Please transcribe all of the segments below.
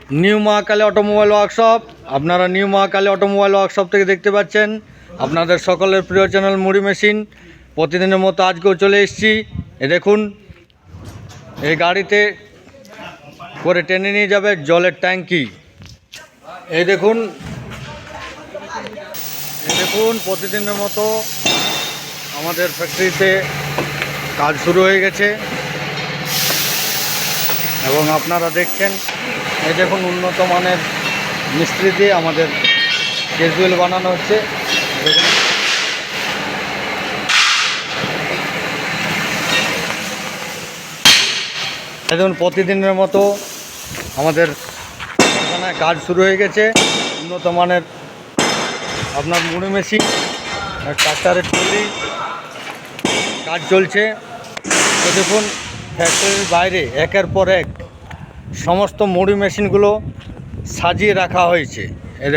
New Mahakali automobile workshop. আপনারা new Mahakali automobile workshop থেকে দেখতে পাচ্ছেন আপনাদের সকলের প্রিয় চ্যানেল মুড়ি মেশিন। প্রতিদিনের মতো আজকেও চলে এসেছি। দেখুন, এই গাড়িতে করে টেনে নিয়ে যাবে জলের ট্যাঙ্কি। এই দেখুন প্রতিদিনের মতো আমাদের ফ্যাক্টরিতে কাজ শুরু হয়ে গেছে এবং আপনারা দেখছেন এই দেখুন উন্নত মানের মিস্ত্রি দিয়ে আমাদের ক্যাজুয়াল বানানো হচ্ছে। দেখুন প্রতিদিনের মতো আমাদের কারখানায় কাজ শুরু হয়ে গেছে। উন্নত মানের আপনার মুড়ি মেশিন, ট্রাক্টরের ট্রলি কাজ চলছে। দেখুন ফ্যাক্টরির বাইরে একের পর এক সমস্ত মুড়ি মেশিনগুলো সাজিয়ে রাখা হয়েছে। এই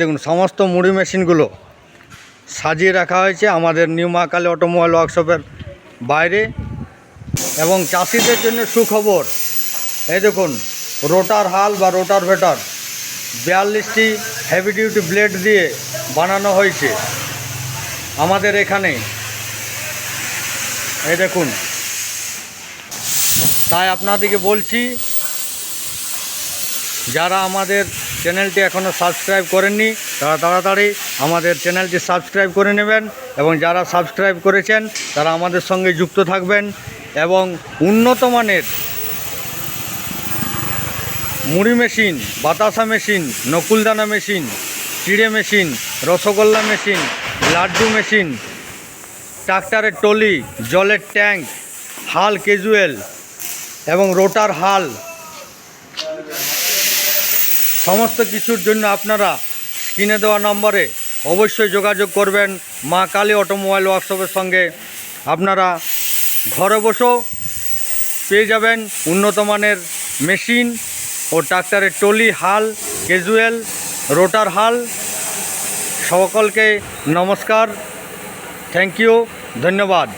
দেখুন সমস্ত মুড়ি মেশিনগুলো সাজিয়ে রাখা হয়েছে আমাদের নিউ মহাকালী অটোমোবাইল ওয়ার্কশপের বাইরে। এবং চাষিদের জন্য সুখবর, এই দেখুন রোটার হাল বা রোটার ভেটার 42টি হেভি ডিউটি ব্লেড দিয়ে বানানো হয়েছে আমাদের এখানে। এই দেখুন, তাই আপনাদেরকে বলছি, যারা আমাদের চ্যানেলটি এখনও সাবস্ক্রাইব করেননি তারা তাড়াতাড়ি আমাদের চ্যানেলটি সাবস্ক্রাইব করে নেবেন, এবং যারা সাবস্ক্রাইব করেছেন তারা আমাদের সঙ্গে যুক্ত থাকবেন। এবং উন্নত মানের মুড়ি মেশিন, বাতাসা মেশিন, নকুলদানা মেশিন, চিড়ে machine, rasgulla machine, laddu machine, ট্রাক্টরের ট্রলি, জলের ট্যাঙ্ক, হাল ক্যাজুয়াল এবং রোটার হাল, সমস্ত কিছুর জন্য আপনারা স্ক্রিনে দেওয়া নম্বরে অবশ্যই যোগাযোগ করবেন মা কালী অটোমোবাইল ওয়ার্কশপের সঙ্গে। আপনারা ঘরে বসেও পেয়ে যাবেন উন্নত মানের মেশিন ও ট্রাক্টরের ট্রলি, হাল ক্যাজুয়াল, রোটার হাল। সকলকে নমস্কার, থ্যাংক ইউ, ধন্যবাদ।